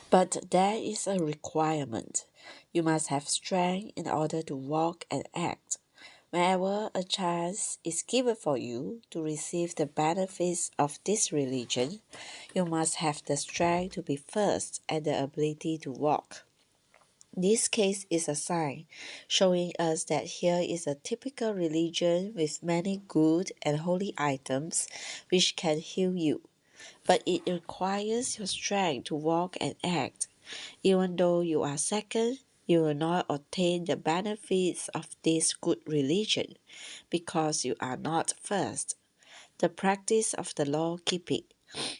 But there is a requirement. You must have strength in order to walk and act. Whenever a chance is given for you to receive the benefits of this religion, you must have the strength to be first and the ability to walk. This case is a sign showing us that here is a typical religion with many good and holy items which can heal you, but it requires your strength to walk and act. Even though you are second, you will not obtain the benefits of this good religion because you are not first. The practice of the law keeping.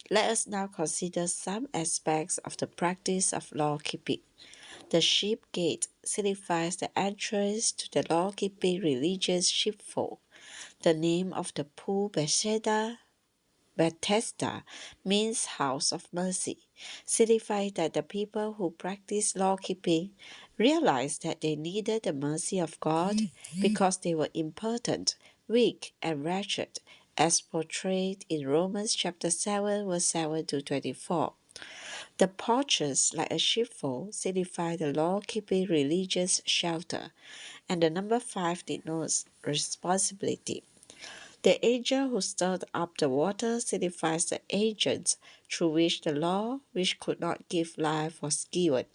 Let us now consider some aspects of the practice of law keeping. The sheep gate signifies the entrance to the law-keeping religious sheepfold. The name of the pool Bethesda means house of mercy, signifying that the people who practice law-keeping realized that they needed the mercy of God because they were impotent, weak, and wretched, as portrayed in Romans chapter 7, verse 7 to 24. The porches, like a sheepfold, signify the law-keeping religious shelter, and the number 5 denotes responsibility. The angel who stirred up the water signifies the agents through which the law, which could not give life, was given.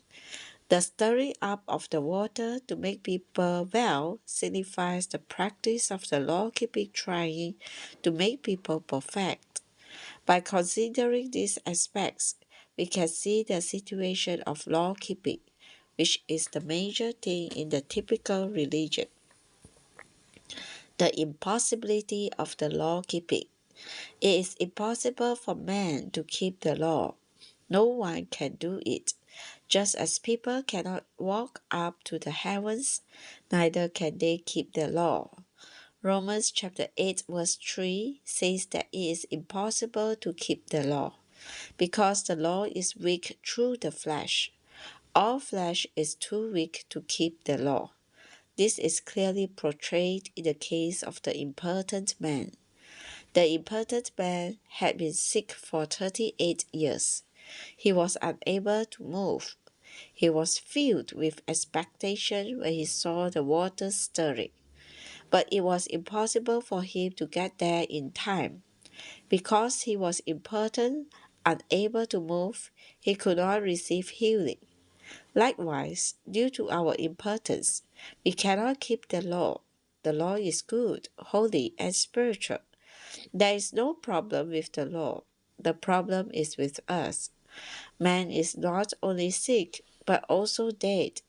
The stirring up of the water to make people well signifies the practice of the law-keeping trying to make people perfect. By considering these aspects, we can see the situation of law-keeping, which is the major thing in the typical religion. The impossibility of the law-keeping. It is impossible for man to keep the law. No one can do it. Just as people cannot walk up to the heavens, neither can they keep the law. Romans chapter 8 verse 3 says that it is impossible to keep the law, because the law is weak through the flesh. All flesh is too weak to keep the law. This is clearly portrayed in the case of the impotent man. The impotent man had been sick for 38 years. He was unable to move. He was filled with expectation when he saw the water stirring, but it was impossible for him to get there in time. Because he was impotent, unable to move, he could not receive healing. Likewise, due to our impotence, we cannot keep the law. The law is good, holy, and spiritual. There is no problem with the law. The problem is with us. Man is not only sick, but also dead.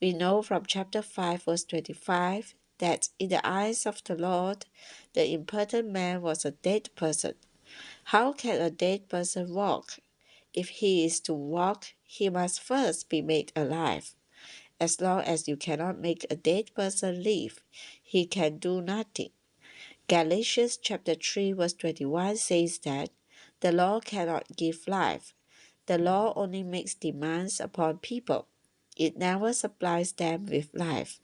We know from chapter 5, verse 25, that in the eyes of the Lord, the impotent man was a dead person. How can a dead person walk? If he is to walk, he must first be made alive. As long as you cannot make a dead person live, he can do nothing. Galatians chapter 3 verse 21 says that the law cannot give life. The law only makes demands upon people. It never supplies them with life.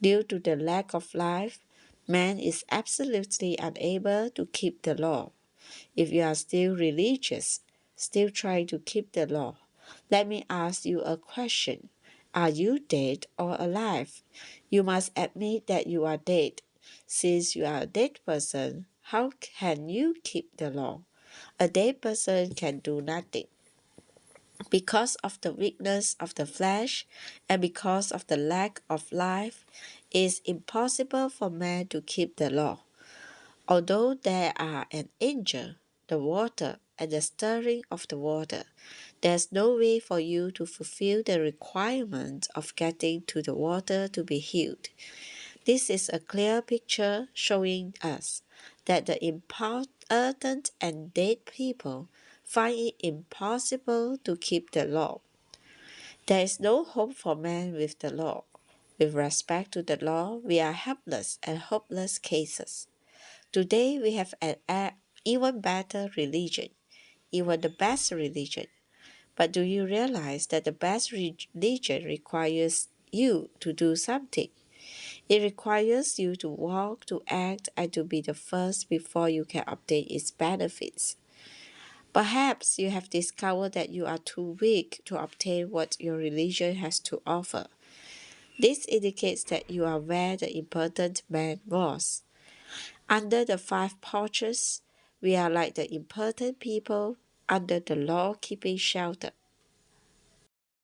Due to the lack of life, man is absolutely unable to keep the law. If you are still religious, still trying to keep the law, let me ask you a question. Are you dead or alive? You must admit that you are dead. Since you are a dead person, how can you keep the law? A dead person can do nothing. Because of the weakness of the flesh and because of the lack of life, it is impossible for man to keep the law. Although there are an angel, the water, and the stirring of the water, there's no way for you to fulfill the requirement of getting to the water to be healed. This is a clear picture showing us that the important and dead people find it impossible to keep the law. There is no hope for man with the law. With respect to the law, we are helpless and hopeless cases. Today we have an even better religion, even the best religion. But do you realize that the best religion requires you to do something? It requires you to walk, to act, and to be the first before you can obtain its benefits. Perhaps you have discovered that you are too weak to obtain what your religion has to offer. This indicates that you are where the important man was. Under the 5 porches, we are like the important people under the law-keeping shelter.